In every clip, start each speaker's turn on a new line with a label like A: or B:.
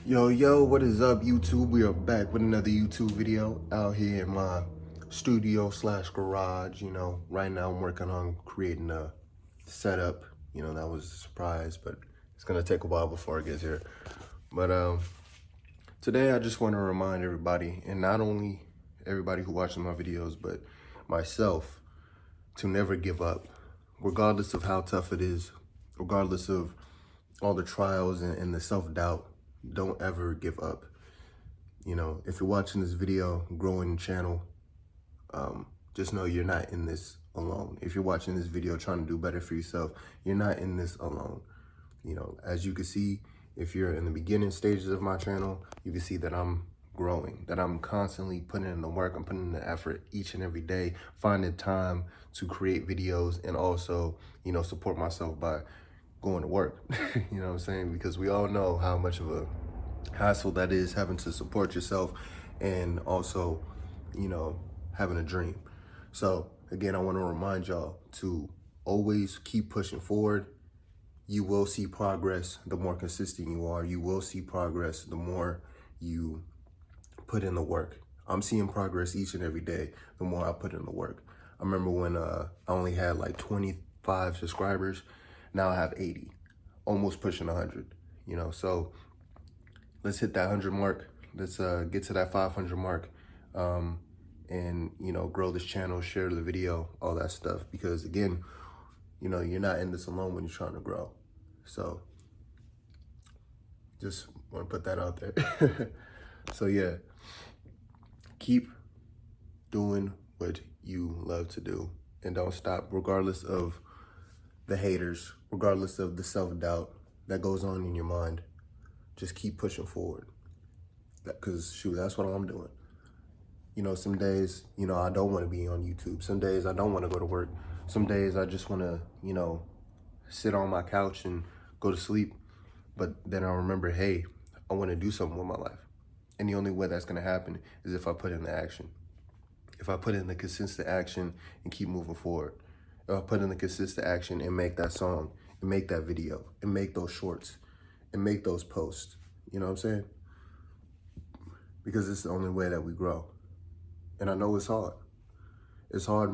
A: Yo, what is up, YouTube? We are back with another YouTube video out here in my studio slash garage. Right now I'm working on creating a setup. That was a surprise, but it's gonna take a while before it gets here. But today I just want to remind everybody, and not only everybody who watches my videos, but myself, to never give up, regardless of how tough it is, regardless of all the trials and the self-doubt. Don't ever give up. If you're watching this video, growing channel, just know you're not in this alone. If you're watching this video trying to do better for yourself, you're not in this alone. As you can see, if you're in the beginning stages of my channel, you can see that I'm growing, that I'm constantly putting in the work, I'm putting in the effort each and every day, finding time to create videos and also, support myself by going to work. You know what I'm saying? Because we all know how much of a hassle that is, having to support yourself and also, having a dream. So again, I want to remind y'all to always keep pushing forward. You will see progress the more consistent you are. You will see progress the more you put in the work. I'm seeing progress each and every day the more I put in the work. I remember when I only had like 25 subscribers. Now I have 80, almost pushing 100, so let's hit that 100 mark. Let's get to that 500 mark, and, grow this channel, share the video, all that stuff. Because again, you're not in this alone when you're trying to grow. So just want to put that out there. So yeah, keep doing what you love to do and don't stop, regardless of the haters, regardless of the self-doubt that goes on in your mind. Just keep pushing forward. Because shoot, that's what I'm doing. Some days, I don't want to be on YouTube. Some days I don't want to go to work. Some days I just want to, sit on my couch and go to sleep. But then I remember, hey, I want to do something with my life. And the only way that's going to happen is if I put in the action. If I put in the consistent action and keep moving forward. If I put in the consistent action and make that song, and make that video, and make those shorts, and make those posts. You know what I'm saying? Because it's the only way that we grow. And I know it's hard. It's hard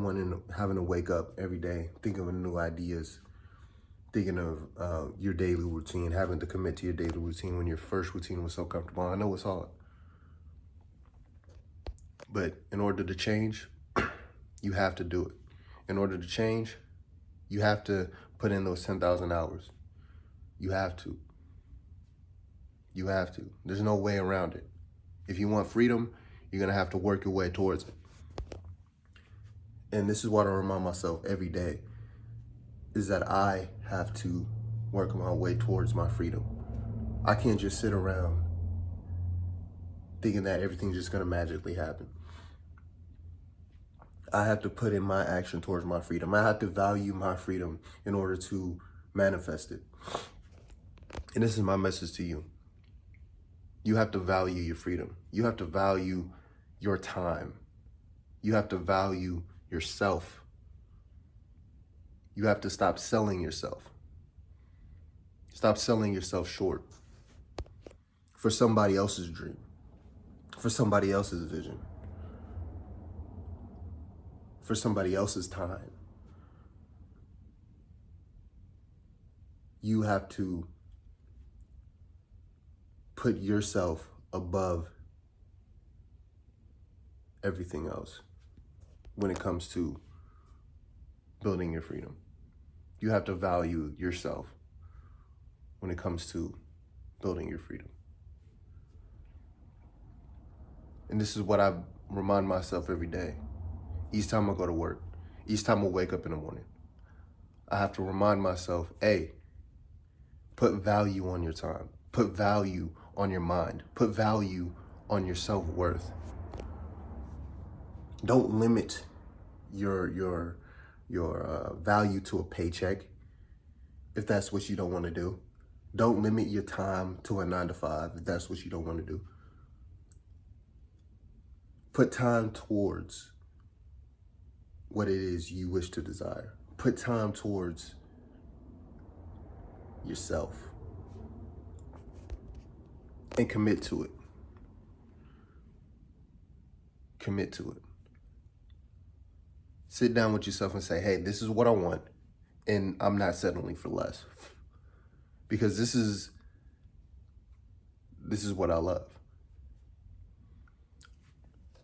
A: having to wake up every day, thinking of new ideas, thinking of your daily routine, having to commit to your daily routine when your first routine was so comfortable. I know it's hard. But in order to change, you have to do it. In order to change, you have to put in those 10,000 hours. You have to. You have to. There's no way around it. If you want freedom, you're going to have to work your way towards it. And this is what I remind myself every day, is that I have to work my way towards my freedom. I can't just sit around thinking that everything's just going to magically happen. I have to put in my action towards my freedom. I have to value my freedom in order to manifest it. And this is my message to you. You have to value your freedom. You have to value your time. You have to value yourself. You have to stop selling yourself. Stop selling yourself short for somebody else's dream, for somebody else's vision, for somebody else's time. You have to put yourself above everything else when it comes to building your freedom. You have to value yourself when it comes to building your freedom. And this is what I remind myself every day. Each time I go to work, each time I wake up in the morning, I have to remind myself, hey, put value on your time, put value on your mind, put value on your self-worth. Don't limit your value to a paycheck if that's what you don't want to do. Don't limit your time to a 9-to-5 if that's what you don't want to do. Put time towards what it is you wish to desire. Put time towards yourself. and commit to it. Commit to it. Sit down with yourself and say, hey, this is what I want, and I'm not settling for less. Because this is what I love.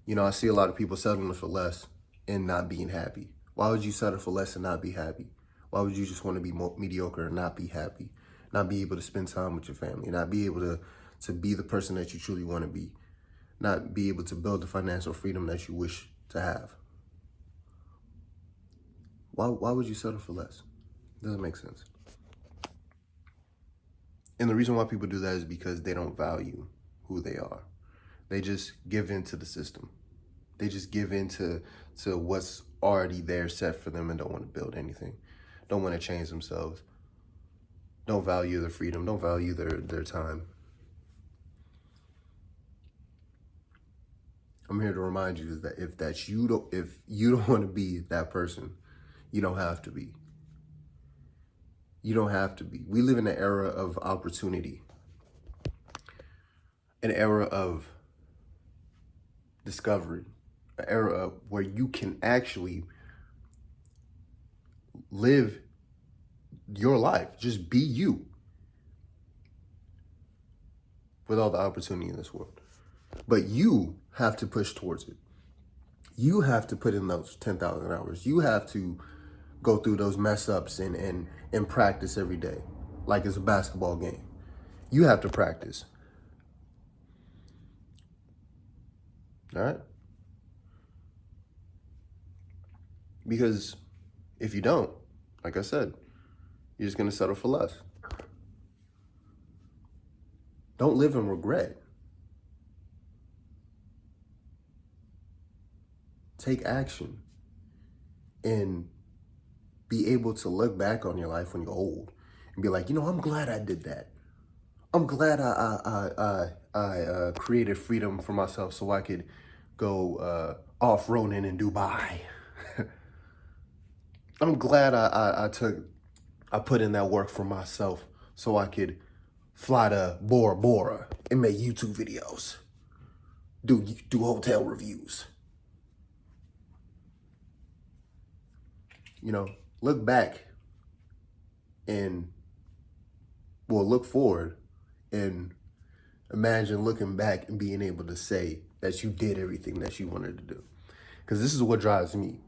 A: You know, I see a lot of people settling for less and not being happy. Why would you settle for less and not be happy? Why would you just want to be mediocre and not be happy? Not be able to spend time with your family, not be able to be the person that you truly want to be, not be able to build the financial freedom that you wish to have? Why would you settle for less? Doesn't make sense. And the reason why people do that is because they don't value who they are. They just give in to the system. They just give in to what's already there set for them and don't want to build anything. Don't want to change themselves. Don't value their freedom. Don't value their time. I'm here to remind you that if you don't want to be that person, you don't have to be. You don't have to be. We live in an era of opportunity, an era of discovery, an era where you can actually live your life. Just be you with all the opportunity in this world. But you have to push towards it. You have to put in those 10,000 hours. You have to go through those mess ups and practice every day like it's a basketball game. You have to practice. All right? Because if you don't, like I said, you're just going to settle for less. Don't live in regret. Take action and be able to look back on your life when you're old and be like, you know, I'm glad I did that. I'm glad I created freedom for myself so I could go off-roading in Dubai. I'm glad I put in that work for myself so I could fly to Bora Bora and make YouTube videos, do hotel reviews. You know, look back and, well, look forward and imagine looking back and being able to say that you did everything that you wanted to do. Because this is what drives me.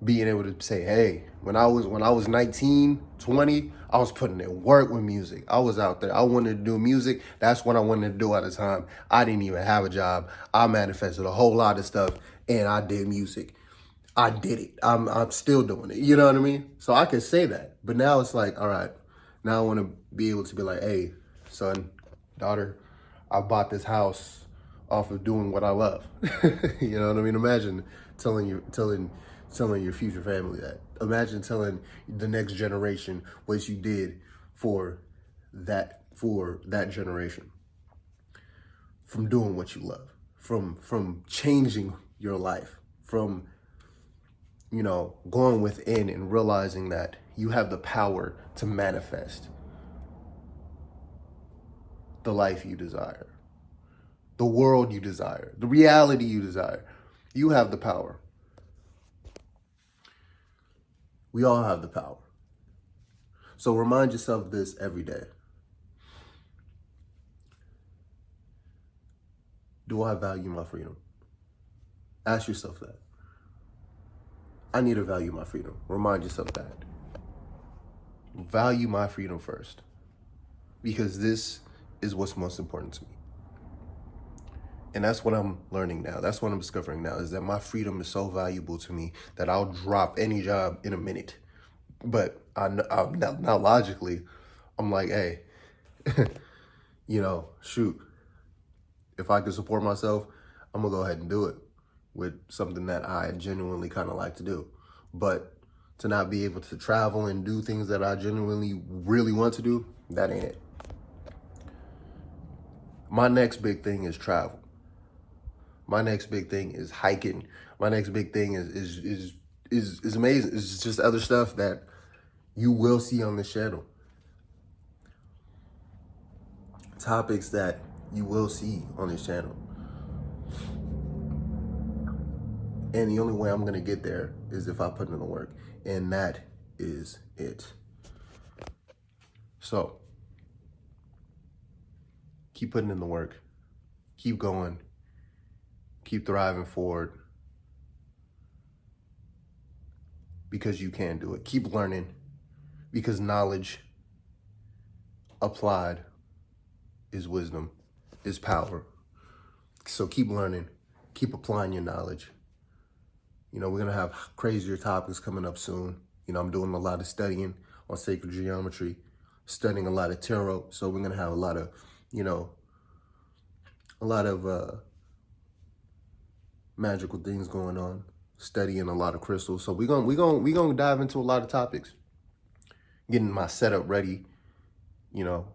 A: Being able to say, hey, when I was 19, 20, I was putting in work with music. I was out there. I wanted to do music. That's what I wanted to do at the time. I didn't even have a job. I manifested a whole lot of stuff and I did music. I did it. I'm still doing it. You know what I mean? So I could say that. But now it's like, all right, now I want to be able to be like, hey, son, daughter, I bought this house off of doing what I love. You know what I mean? Imagine telling your future family that. Imagine telling the next generation what you did for that generation. From doing what you love, from changing your life, from, you know, going within and realizing that you have the power to manifest the life you desire, the world you desire, the reality you desire. You have the power. We all have the power. So remind yourself of this every day. Do I value my freedom? Ask yourself that. I need to value my freedom. Remind yourself that. Value my freedom first. Because this is what's most important to me. And that's what I'm learning now. That's what I'm discovering now, is that my freedom is so valuable to me that I'll drop any job in a minute. But now logically, I'm like, hey, you know, shoot. If I can support myself, I'm going to go ahead and do it with something that I genuinely kind of like to do. But to not be able to travel and do things that I genuinely really want to do, that ain't it. My next big thing is travel. My next big thing is hiking. My next big thing is amazing. It's just other stuff that you will see on this channel. Topics that you will see on this channel. And the only way I'm gonna get there is if I put in the work. And that is it. So, keep putting in the work. Keep going. Keep thriving forward. Because you can do it. Keep learning. Because knowledge applied is wisdom, is power. So keep learning. Keep applying your knowledge. You know, we're going to have crazier topics coming up soon. You know, I'm doing a lot of studying on sacred geometry, studying a lot of tarot. So we're going to have a lot of, you know, magical things going on, studying a lot of crystals. So we're gonna dive into a lot of topics. Getting my setup ready, you know,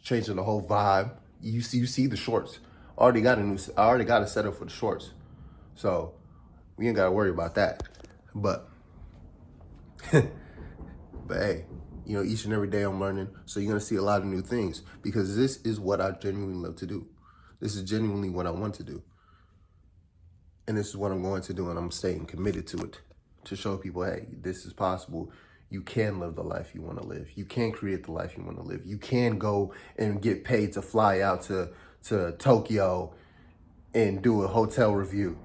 A: changing the whole vibe. You see the shorts. I already got a setup for the shorts. So we ain't gotta worry about that. But but hey, you know, each and every day I'm learning. So you're gonna see a lot of new things because this is what I genuinely love to do. This is genuinely what I want to do. And this is what I'm going to do, and I'm staying committed to it, to show people, hey, this is possible. You can live the life you want to live. You can create the life you want to live. You can go and get paid to fly out to Tokyo and do a hotel review.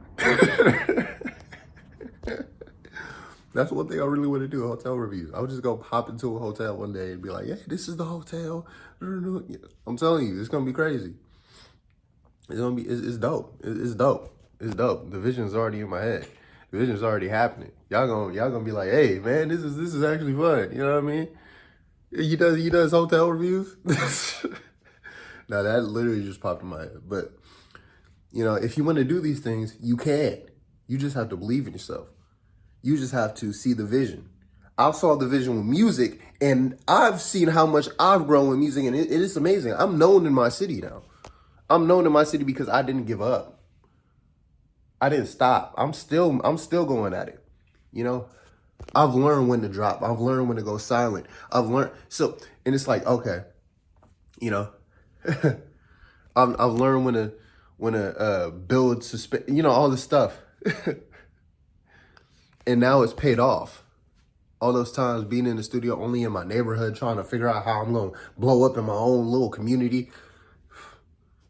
A: That's one thing I really want to do, hotel reviews. I would just go hop into a hotel one day and be like, hey, this is the hotel. I'm telling you, it's going to be crazy. It's dope. It's dope. It's dope. The vision's already in my head. The vision's already happening. Y'all gonna be like, hey man, this is actually fun. You know what I mean? He does hotel reviews. Now that literally just popped in my head. But you know, if you want to do these things, you can. You just have to believe in yourself. You just have to see the vision. I saw the vision with music, and I've seen how much I've grown with music, and it is amazing. I'm known in my city now. I'm known in my city because I didn't give up. I didn't stop. I'm still going at it. You know, I've learned when to drop. I've learned when to go silent. I've learned. So, and it's like, okay, you know, I've learned when to build, you know, all this stuff. And now it's paid off. All those times being in the studio, only in my neighborhood, trying to figure out how I'm going to blow up in my own little community.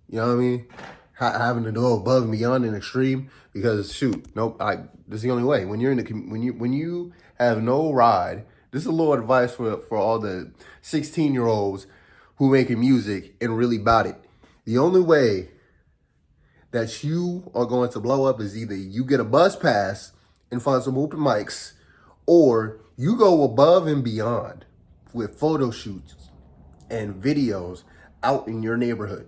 A: You know what I mean? Having to go above and beyond in extreme because shoot, nope, this is the only way. When you're in the when you have no ride, this is a little advice for all the 16-year-olds who making music and really about it. The only way that you are going to blow up is either you get a bus pass and find some open mics, or you go above and beyond with photo shoots and videos out in your neighborhood.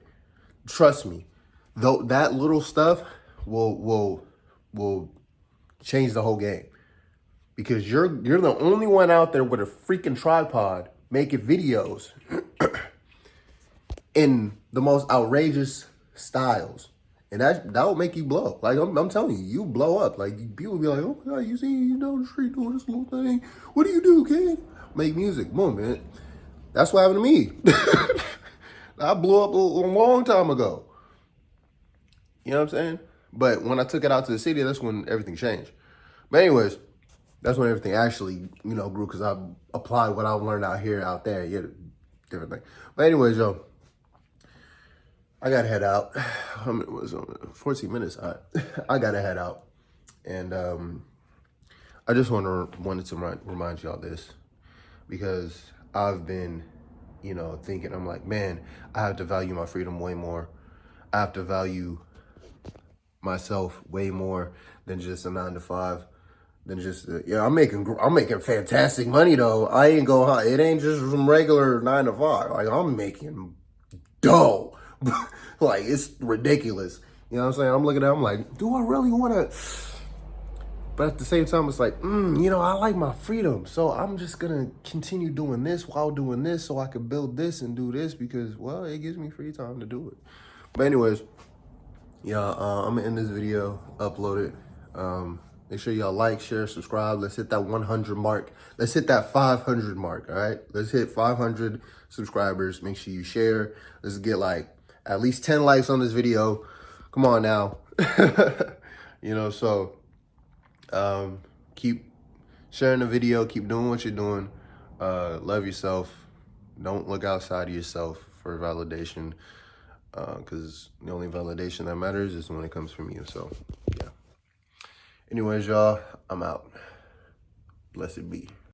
A: Trust me. Though that little stuff will change the whole game, because you're the only one out there with a freaking tripod making videos in the most outrageous styles, and that will make you blow. Like I'm telling you, you blow up. Like people will be like, oh my god, you see you down the street doing this little thing. What do you do, kid? Make music. Boom, man. That's what happened to me. I blew up a long time ago. You know what I'm saying? But when I took it out to the city, that's when everything changed. But anyways, that's when everything actually, you know, grew, because I applied what I learned out there. Yeah, different thing. But anyways, yo, I gotta head out. It was 14 minutes. I gotta head out. And I just wanted to remind y'all this, because I've been, you know, thinking, I'm like, man, I have to value my freedom way more. I have to value myself way more than just a 9-to-5, than just yeah. I'm making fantastic money though. I ain't going. It ain't just some regular 9-to-5. Like I'm making dough. Like it's ridiculous. You know what I'm saying? I'm looking at it, I'm like, do I really want to? But at the same time, it's like, you know, I like my freedom, so I'm just gonna continue doing this while doing this, so I can build this and do this, because well, it gives me free time to do it. But anyways. Yeah, I'm gonna end this video, upload it. Make sure y'all like, share, subscribe. Let's hit that 100 mark. Let's hit that 500 mark, all right? Let's hit 500 subscribers. Make sure you share. Let's get like at least 10 likes on this video. Come on now. You know, so keep sharing the video, keep doing what you're doing. Love yourself. Don't look outside of yourself for validation, because the only validation that matters is when it comes from you. So yeah. Anyways, y'all, I'm out. Blessed be.